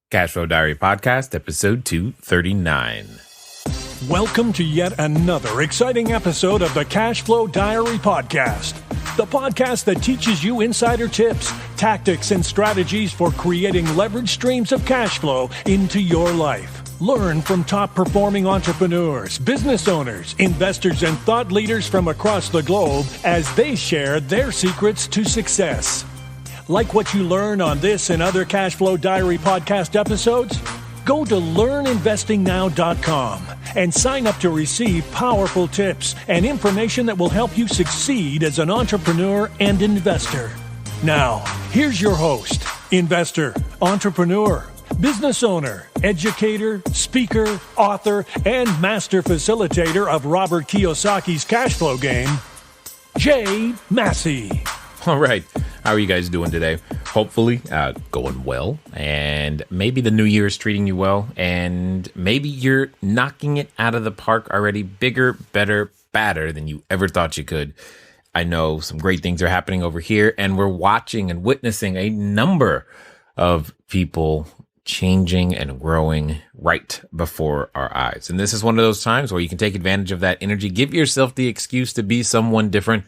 CashFlow Diary Podcast, episode 239. Welcome to yet another exciting episode of the CashFlow Diary Podcast, the podcast that teaches you insider tips, tactics, and strategies for creating leverage streams of cash flow into your life. Learn from top-performing entrepreneurs, business owners, investors, and thought leaders from across the globe as they share their secrets to success. Like what you learn on this and other CashFlow Diary podcast episodes? Go to learninvestingnow.com and sign up to receive powerful tips and information that will help you succeed as an entrepreneur and investor. Now, here's your host, investor, entrepreneur, business owner, educator, speaker, author, and master facilitator of Robert Kiyosaki's cash flow game, Jay Massey. All right. How are you guys doing today? Hopefully going well, and maybe the new year is treating you well, and maybe you're knocking it out of the park already, bigger, better, badder than you ever thought you could. I know some great things are happening over here, and we're watching and witnessing a number of people changing and growing right before our eyes. And this is one of those times where you can take advantage of that energy, give yourself the excuse to be someone different,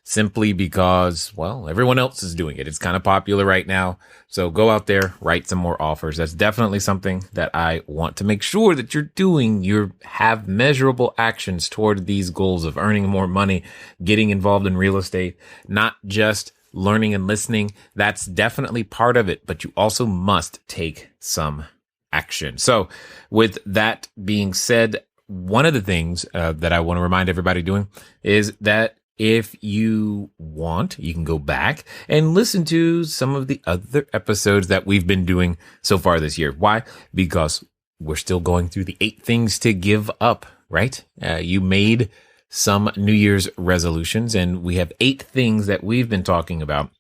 simply because, well, everyone else is doing it. It's kind of popular right now. So go out there, write some more offers. That's definitely something that I want to make sure that you're doing. You have measurable actions toward these goals of earning more money, getting involved in real estate, not just learning and listening. That's definitely part of it, but you also must take some action. So with that being said, one of the things that I want to remind everybody doing is that if you want, you can go back and listen to some of the other episodes that we've been doing so far this year. Why? Because we're still going through the 8 things to give up, right? You made some New Year's resolutions, and we have 8 things that we've been talking about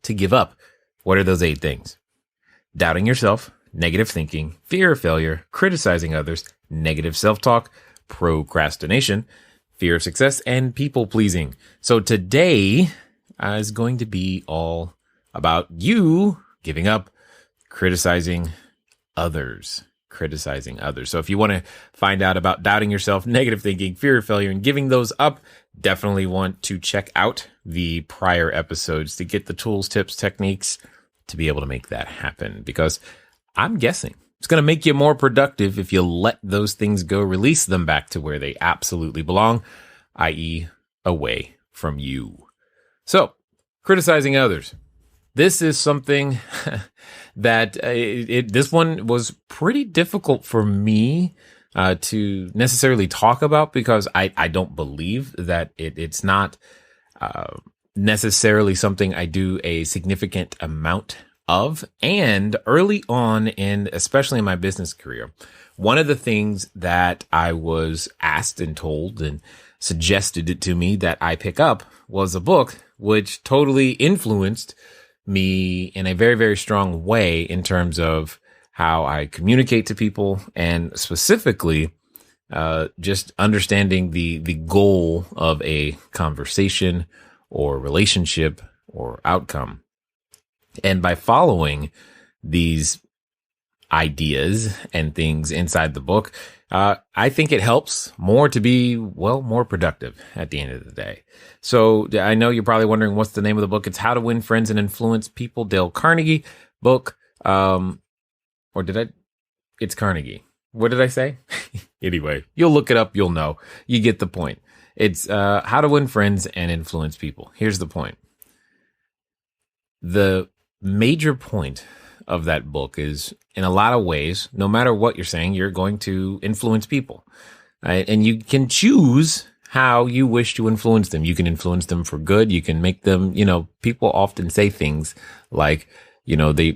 to give up. What are those 8 things? Doubting yourself, negative thinking, fear of failure, criticizing others, negative self-talk, procrastination, fear of success, and people-pleasing. So today is going to be all about you giving up criticizing others. So if you want to find out about doubting yourself, negative thinking, fear of failure, and giving those up, definitely want to check out the prior episodes to get the tools, tips, techniques to be able to make that happen. Because I'm guessing it's going to make you more productive if you let those things go, release them back to where they absolutely belong, i.e. away from you. So, criticizing others. This is something that this one was pretty difficult for me to necessarily talk about, because I don't believe that it's not necessarily something I do a significant amount of. And early on, in especially in my business career, one of the things that I was asked and told and suggested it to me that I pick up was a book which totally influenced me in a very, very strong way in terms of how I communicate to people, and specifically just understanding the goal of a conversation or relationship or outcome. And by following these ideas and things inside the book, I think it helps more to be, well, more productive at the end of the day. So I know you're probably wondering what's the name of the book. It's How to Win Friends and Influence People, Dale Carnegie book. It's Carnegie. What did I say? Anyway, you'll look it up. You'll know. You get the point. It's How to Win Friends and Influence People. Here's the point. The major point of that book is, in a lot of ways, no matter what you're saying, you're going to influence people. Right? And you can choose how you wish to influence them. You can influence them for good. You can make them, people often say things like, they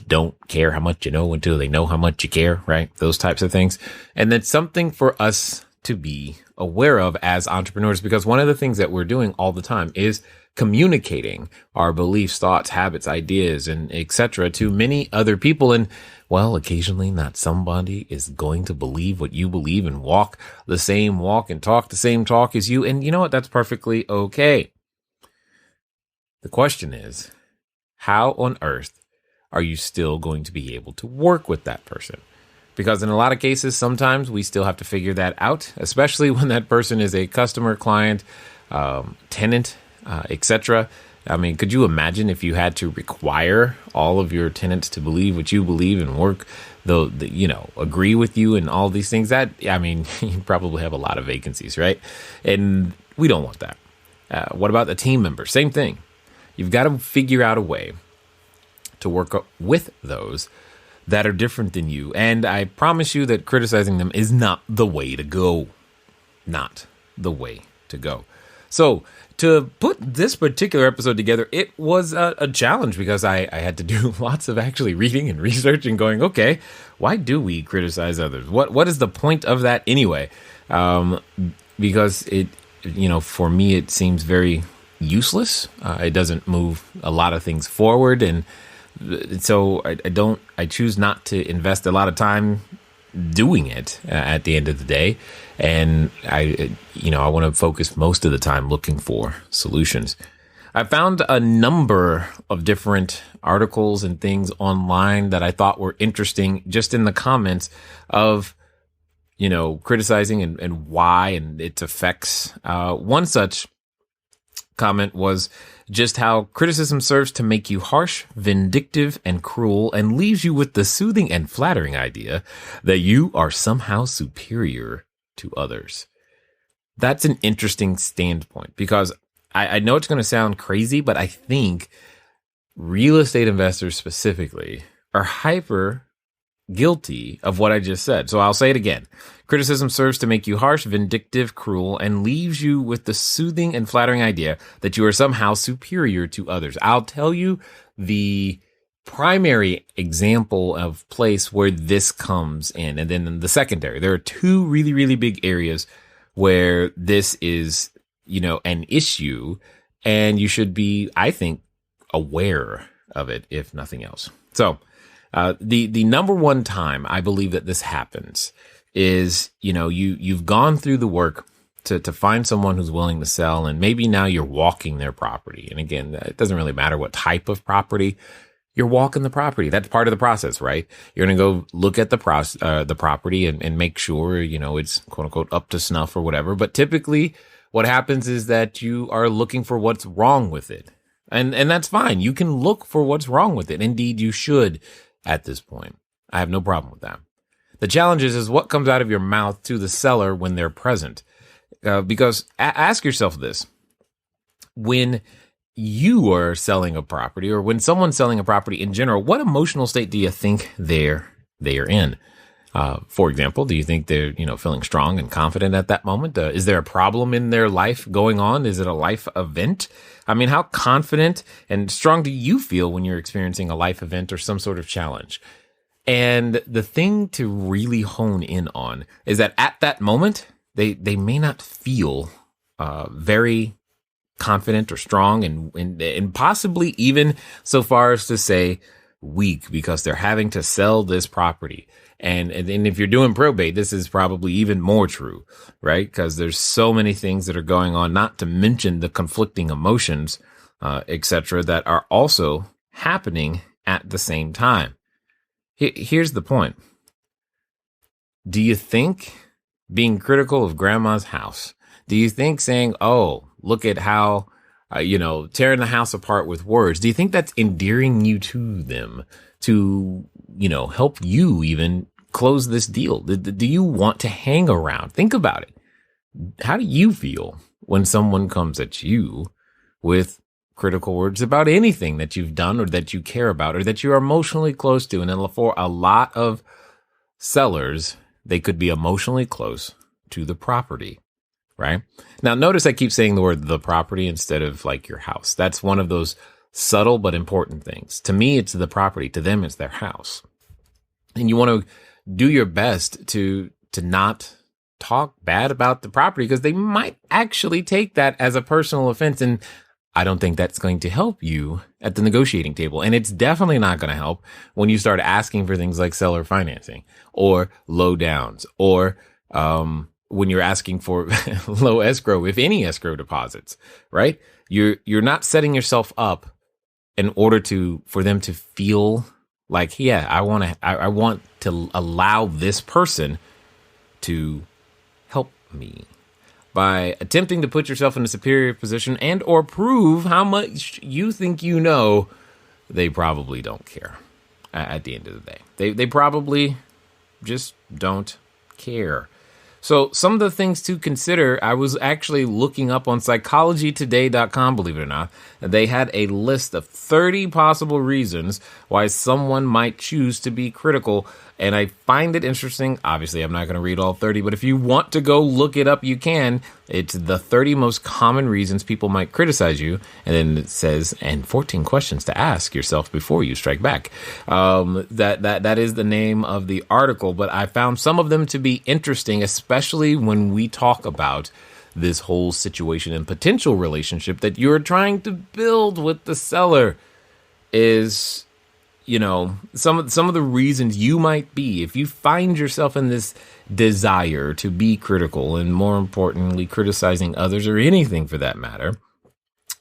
don't care how much you know until they know how much you care, right? Those types of things. And that's something for us to be aware of as entrepreneurs, because one of the things that we're doing all the time is communicating our beliefs, thoughts, habits, ideas, and etc. to many other people. And well, occasionally not somebody is going to believe what you believe and walk the same walk and talk the same talk as you. And you know what? That's perfectly okay. The question is, how on earth are you still going to be able to work with that person? Because in a lot of cases, sometimes we still have to figure that out, especially when that person is a customer, client, tenant, etc. I mean, could you imagine if you had to require all of your tenants to believe what you believe and work, agree with you and all these things? That, I mean, you probably have a lot of vacancies, right? And we don't want that. What about the team members? Same thing. You've got to figure out a way to work with those that are different than you. And I promise you that criticizing them is not the way to go. Not the way to go. So to put this particular episode together, it was a challenge because I had to do lots of actually reading and research and going, okay, why do we criticize others? What is the point of that anyway? Because it, for me, it seems very useless. It doesn't move a lot of things forward. And so I choose not to invest a lot of time doing it at the end of the day. And I want to focus most of the time looking for solutions. I found a number of different articles and things online that I thought were interesting just in the comments of, criticizing and why and its effects. One such comment was just how criticism serves to make you harsh, vindictive, and cruel, and leaves you with the soothing and flattering idea that you are somehow superior to others. That's an interesting standpoint because I know it's going to sound crazy, but I think real estate investors specifically are hyper guilty of what I just said. So I'll say it again. Criticism serves to make you harsh, vindictive, cruel, and leaves you with the soothing and flattering idea that you are somehow superior to others. I'll tell you the primary example of place where this comes in, and then the secondary. There are two really, really big areas where this is, an issue, and you should be, I think, aware of it, if nothing else. So, the number one time I believe that this happens is, you've gone through the work to find someone who's willing to sell, and maybe now you're walking their property. And again, it doesn't really matter what type of property. You're walking the property. That's part of the process, right? You're going to go look at the property and make sure, it's quote unquote up to snuff or whatever. But typically what happens is that you are looking for what's wrong with it. And that's fine. You can look for what's wrong with it. Indeed, you should at this point. I have no problem with that. The challenge is what comes out of your mouth to the seller when they're present. Because ask yourself this. When you are selling a property, or when someone's selling a property in general, what emotional state do you think they are in? For example, do you think they're, feeling strong and confident at that moment? Is there a problem in their life going on? Is it a life event? I mean, how confident and strong do you feel when you're experiencing a life event or some sort of challenge? And the thing to really hone in on is that at that moment, they may not feel very confident or strong and possibly even so far as to say weak because they're having to sell this property. And if you're doing probate, this is probably even more true, right? Because there's so many things that are going on, not to mention the conflicting emotions, etc., that are also happening at the same time. Here's the point. Do you think being critical of grandma's house, do you think saying, oh, look at how, tearing the house apart with words, do you think that's endearing you to them to, help you even close this deal? Do you want to hang around? Think about it. How do you feel when someone comes at you with critical words about anything that you've done or that you care about or that you're emotionally close to? And for a lot of sellers, they could be emotionally close to the property, right? Now, notice I keep saying the word the property instead of like your house. That's one of those subtle but important things. To me, it's the property. To them, it's their house. And you want to do your best to not talk bad about the property because they might actually take that as a personal offense. And I don't think that's going to help you at the negotiating table. And it's definitely not going to help when you start asking for things like seller financing or low downs or when you're asking for low escrow, if any escrow deposits, right? You're not setting yourself up in order for them to feel Like, yeah, I want to allow this person to help me by attempting to put yourself in a superior position and or prove how much you think you know. They probably don't care at the end of the day. They probably just don't care. So some of the things to consider, I was actually looking up on psychologytoday.com, believe it or not. They had a list of 30 possible reasons why someone might choose to be critical. And I find it interesting. Obviously, I'm not going to read all 30, but if you want to go look it up, you can. It's the 30 most common reasons people might criticize you. And then it says, and 14 questions to ask yourself before you strike back. That is the name of the article, but I found some of them to be interesting, especially when we talk about this whole situation and potential relationship that you're trying to build with the seller. Is, you know, some of the reasons you might be, if you find yourself in this desire to be critical and, more importantly, criticizing others or anything for that matter,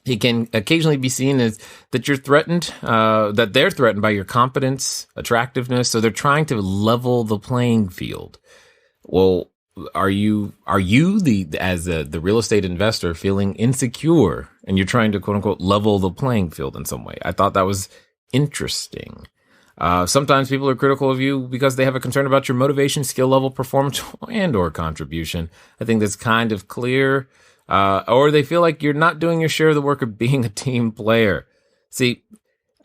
it can occasionally be seen as that you're threatened, that they're threatened by your competence, attractiveness. So they're trying to level the playing field. Well, are you as the real estate investor feeling insecure and you're trying to quote unquote level the playing field in some way? I thought that was interesting. Sometimes people are critical of you because they have a concern about your motivation, skill level, performance, and or contribution. I think that's kind of clear. Or they feel like you're not doing your share of the work of being a team player. See,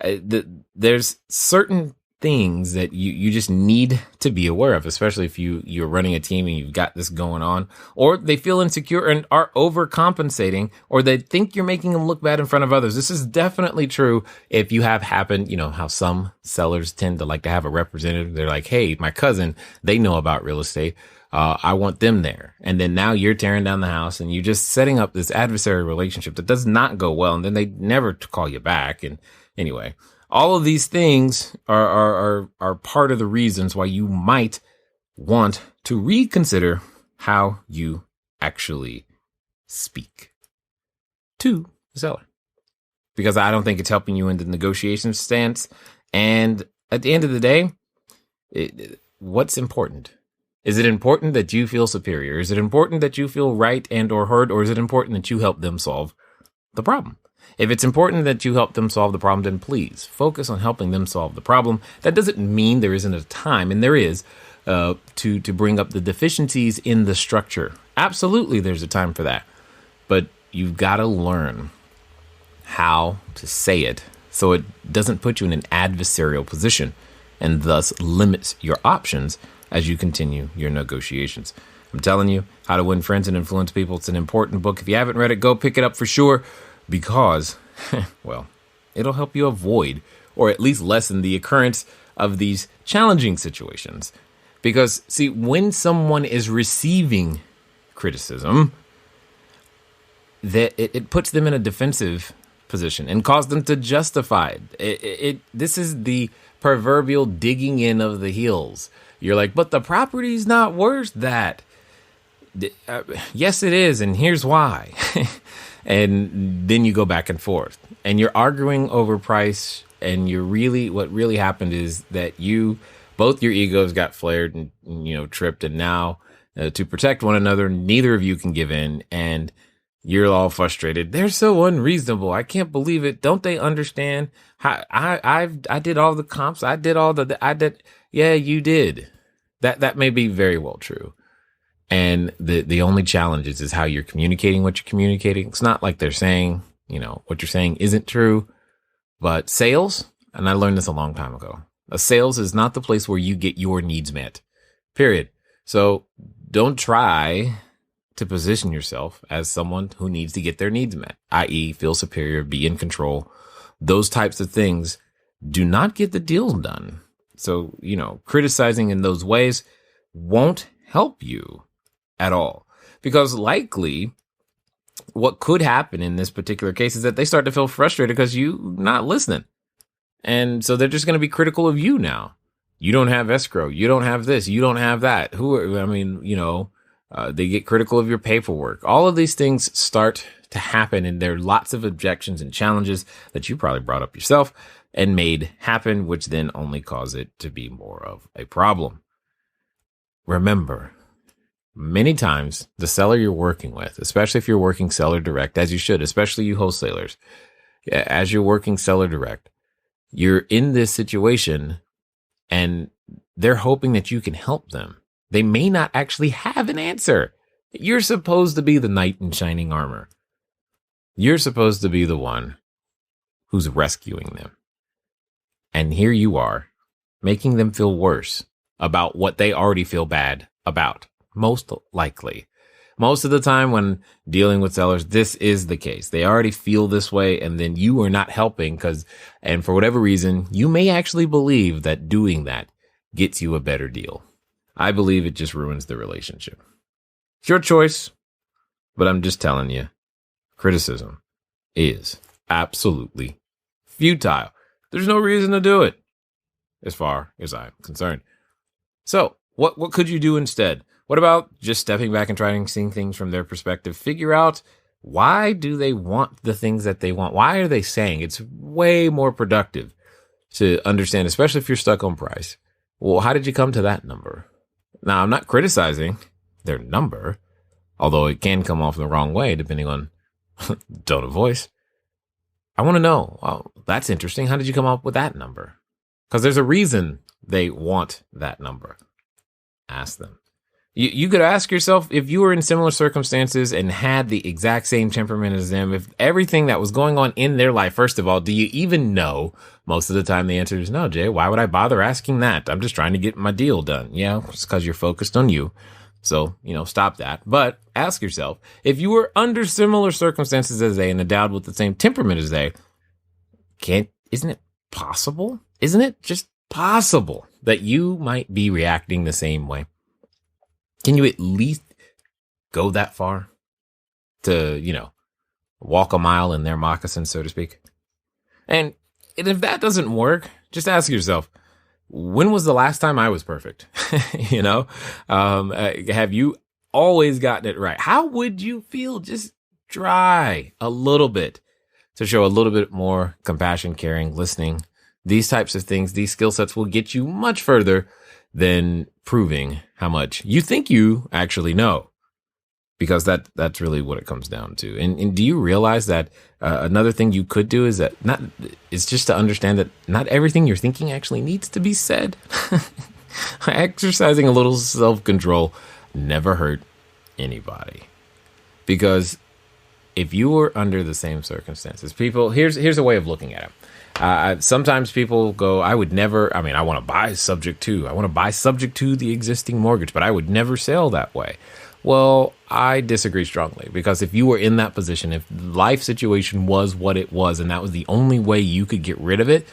there's certain things that you just need to be aware of, especially if you're running a team and you've got this going on, or they feel insecure and are overcompensating, or they think you're making them look bad in front of others. This is definitely true if you have happened, you know, how some sellers tend to like to have a representative. They're like, hey, my cousin, they know about real estate. I want them there. And then now you're tearing down the house and you're just setting up this adversarial relationship that does not go well. And then they never call you back. And anyway, all of these things are part of the reasons why you might want to reconsider how you actually speak to the seller. Because I don't think it's helping you in the negotiation stance. And at the end of the day, what's important? Is it important that you feel superior? Is it important that you feel right and or heard? Or is it important that you help them solve the problem? If it's important that you help them solve the problem, then please focus on helping them solve the problem. That doesn't mean there isn't a time, and there is, to bring up the deficiencies in the structure. Absolutely, there's a time for that. But you've got to learn how to say it so it doesn't put you in an adversarial position and thus limits your options as you continue your negotiations. I'm telling you, How to Win Friends and Influence People. It's an important book. If you haven't read it, go pick it up for sure, because, well, it'll help you avoid or at least lessen the occurrence of these challenging situations. Because, see, when someone is receiving criticism, that it puts them in a defensive position and causes them to justify it. This is the proverbial digging in of the heels. You're like, but the property's not worth that. Yes, it is, and here's why. And then you go back and forth, and you're arguing over price. And what really happened is that both your egos got flared and tripped, and now to protect one another, neither of you can give in, and you're all frustrated. They're so unreasonable. I can't believe it. Don't they understand? I did all the comps. I did. Yeah, you did. That may be very well true. And the only challenge is how you're communicating what you're communicating. It's not like they're saying, what you're saying isn't true, but sales, and I learned this a long time ago, sales is not the place where you get your needs met, period. So don't try to position yourself as someone who needs to get their needs met, i.e. feel superior, be in control. Those types of things do not get the deal done. So, criticizing in those ways won't help you at all, because likely what could happen in this particular case is that they start to feel frustrated because you're not listening. And so they're just going to be critical of you now. You don't have escrow. You don't have this. You don't have that. They get critical of your paperwork. All of these things start to happen. And there are lots of objections and challenges that you probably brought up yourself and made happen, which then only cause it to be more of a problem. Remember, many times the seller you're working with, especially if you're working seller direct, as you should, especially you wholesalers, as you're working seller direct, you're in this situation and they're hoping that you can help them. They may not actually have an answer. You're supposed to be the knight in shining armor. You're supposed to be the one who's rescuing them. And here you are, making them feel worse about what they already feel bad about. Most likely. Most of the time when dealing with sellers, this is the case. They already feel this way, and then you are not helping and for whatever reason, you may actually believe that doing that gets you a better deal. I believe it just ruins the relationship. It's your choice, but I'm just telling you, criticism is absolutely futile. There's no reason to do it, as far as I'm concerned. So, what could you do instead? What about just stepping back and trying to see things from their perspective? Figure out, why do they want the things that they want? Why are they saying? It's way more productive to understand, especially if you're stuck on price. Well, how did you come to that number? Now, I'm not criticizing their number, although it can come off the wrong way depending on tone of voice. I want to know, oh, that's interesting. How did you come up with that number? Because there's a reason they want that number. Ask them. You could ask yourself, if you were in similar circumstances and had the exact same temperament as them, if everything that was going on in their life, first of all, do you even know? Most of the time the answer is no, Jay. Why would I bother asking that? I'm just trying to get my deal done. Yeah, it's because you're focused on you. So, stop that. But ask yourself, if you were under similar circumstances as they and endowed with the same temperament as they, isn't it possible? Isn't it just possible that you might be reacting the same way? Can you at least go that far to, walk a mile in their moccasins, so to speak? And if that doesn't work, just ask yourself, when was the last time I was perfect? Have you always gotten it right? How would you feel? Just try a little bit to show a little bit more compassion, caring, listening. These types of things, these skill sets will get you much further than proving how much you think you actually know, because that's really what it comes down to. And do you realize that another thing you could do is just to understand that not everything you're thinking actually needs to be said. Exercising a little self-control never hurt anybody, because if you were under the same circumstances, here's a way of looking at it. Sometimes people go, I want to buy subject to. I want to buy subject to the existing mortgage, but I would never sell that way. Well, I disagree strongly, because if you were in that position, if life situation was what it was, and that was the only way you could get rid of it,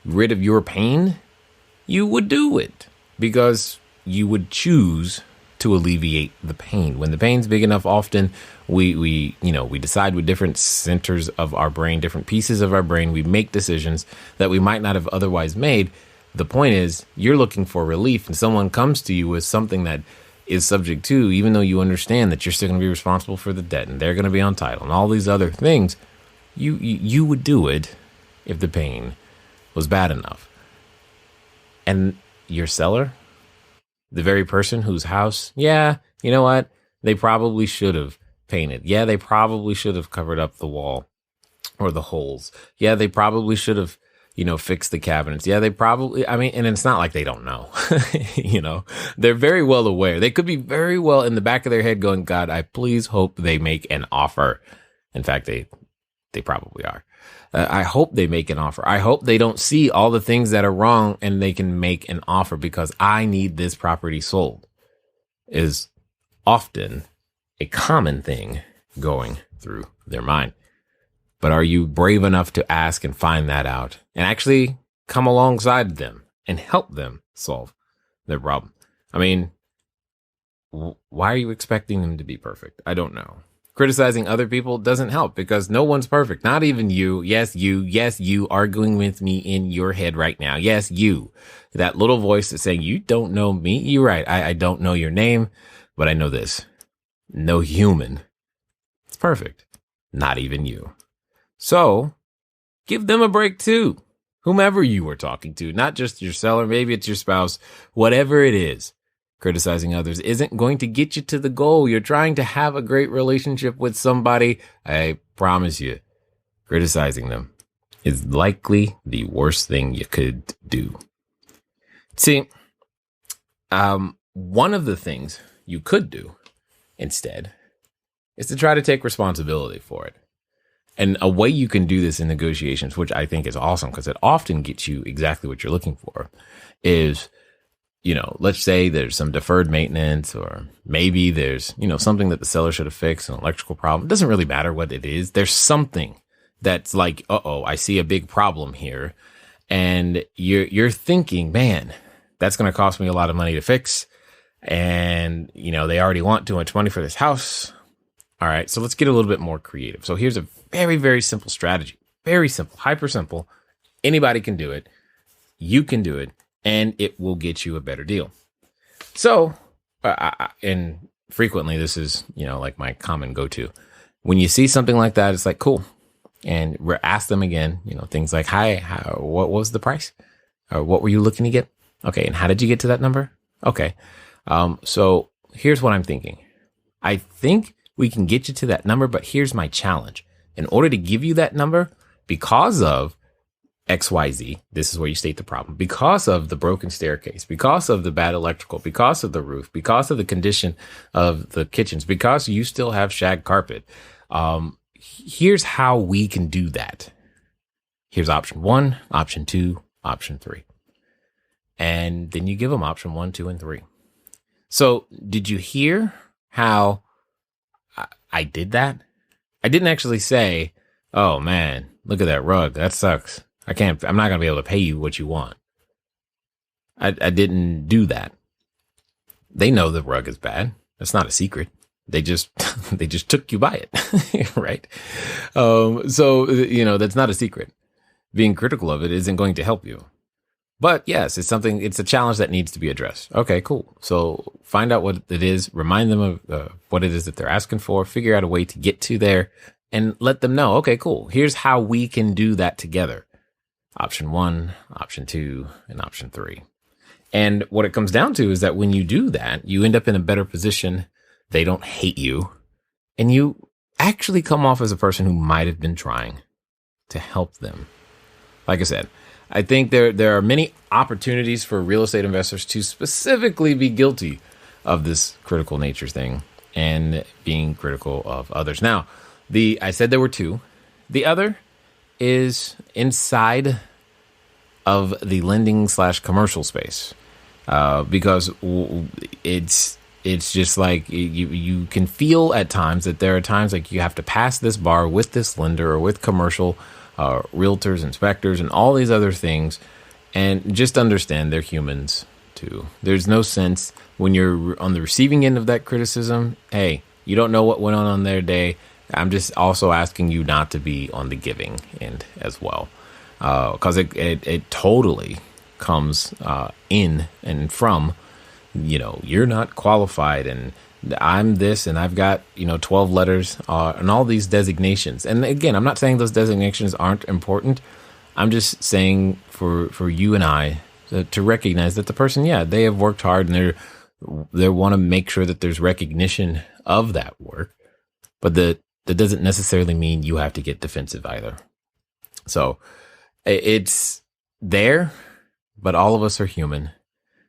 rid of your pain, you would do it, because you would choose to alleviate the pain. When the pain's big enough, often we decide with different centers of our brain, different pieces of our brain, we make decisions that we might not have otherwise made. The point is, you're looking for relief, and someone comes to you with something that is subject to, even though you understand that you're still going to be responsible for the debt and they're going to be on title and all these other things, you would do it if the pain was bad enough. And your seller, the very person whose house, you know what? They probably should have painted. Yeah, they probably should have covered up the wall or the holes. Yeah, they probably should have, fixed the cabinets. Yeah, they probably, and it's not like they don't know, they're very well aware. They could be very well in the back of their head going, God, I please hope they make an offer. In fact, they probably are. I hope they make an offer. I hope they don't see all the things that are wrong and they can make an offer, because I need this property sold, is often a common thing going through their mind. But are you brave enough to ask and find that out and actually come alongside them and help them solve their problem? Why are you expecting them to be perfect? I don't know. Criticizing other people doesn't help, because no one's perfect. Not even you. Yes, you arguing with me in your head right now. Yes, you. That little voice that's saying, you don't know me. You're right. I don't know your name, but I know this. No human is perfect. not even you. So give them a break too. Whomever you were talking to, not just your seller, maybe it's your spouse, whatever it is. Criticizing others isn't going to get you to the goal. You're trying to have a great relationship with somebody. I promise you, criticizing them is likely the worst thing you could do. See, one of the things you could do instead is to try to take responsibility for it. And a way you can do this in negotiations, which I think is awesome because it often gets you exactly what you're looking for, is, let's say there's some deferred maintenance, or maybe there's, something that the seller should have fixed, an electrical problem. It doesn't really matter what it is. There's something that's like, I see a big problem here. And you're thinking, man, that's going to cost me a lot of money to fix. And, they already want too much money for this house. All right, so let's get a little bit more creative. So here's a very, very simple strategy. Very simple, hyper simple. Anybody can do it. You can do it, and it will get you a better deal. So, and frequently this is, like my common go-to. When you see something like that, it's like, cool. And we're ask them again, things like, hi, what was the price? Or what were you looking to get? Okay, and how did you get to that number? Okay, so here's what I'm thinking. I think we can get you to that number, but here's my challenge. In order to give you that number, because of XYZ, this is where you state the problem, because of the broken staircase, because of the bad electrical, because of the roof, because of the condition of the kitchens, because you still have shag carpet, here's how we can do that. Here's option 1, option 2, option 3. And then you give them option 1, 2, and 3. So did you hear how I did that? I didn't actually say, oh man, look at that rug. That sucks. I'm not going to be able to pay you what you want. I didn't do that. They know the rug is bad. That's not a secret. They just took you by it. Right. So, that's not a secret. Being critical of it isn't going to help you. But yes, it's a challenge that needs to be addressed. Okay, cool. So find out what it is, remind them of what it is that they're asking for, figure out a way to get to there, and let them know, okay, cool. Here's how we can do that together. Option 1, option 2, and option 3. And what it comes down to is that when you do that, you end up in a better position. They don't hate you. And you actually come off as a person who might have been trying to help them. Like I said, I think there are many opportunities for real estate investors to specifically be guilty of this critical nature thing and being critical of others. Now, I said there were 2. The other is inside of the lending / commercial space, because it's just like you can feel at times that there are times like you have to pass this bar with this lender or with commercial realtors, inspectors, and all these other things. And just understand they're humans too. There's no sense when you're on the receiving end of that criticism. Hey, you don't know what went on their day. I'm just also asking you not to be on the giving end as well. Because it totally comes in and from, you're not qualified and I'm this and I've got, 12 letters and all these designations. And again, I'm not saying those designations aren't important. I'm just saying for you and I to recognize that the person, they have worked hard and they want to make sure that there's recognition of that work. But that doesn't necessarily mean you have to get defensive either. So it's there, but all of us are human.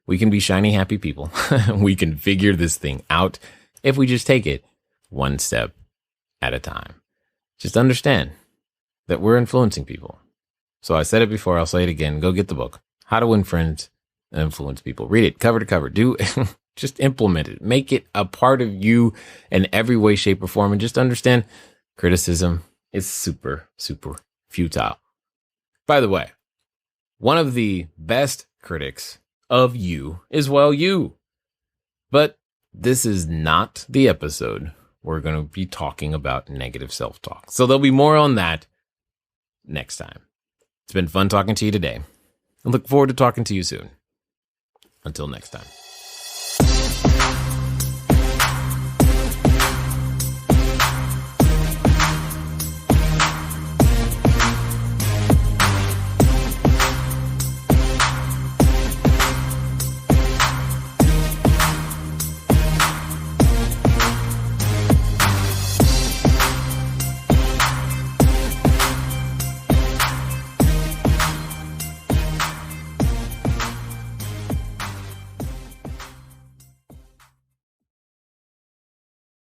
We can be shiny, happy people. We can figure this thing out if we just take it one step at a time. Just understand that we're influencing people. So I said it before, I'll say it again. Go get the book, How to Win Friends and Influence People. Read it cover to cover. Just implement it. Make it a part of you in every way, shape, or form. And just understand criticism is super, super futile. By the way, one of the best critics of you is, you. But this is not the episode we're going to be talking about negative self-talk. So there'll be more on that next time. It's been fun talking to you today. I look forward to talking to you soon. Until next time.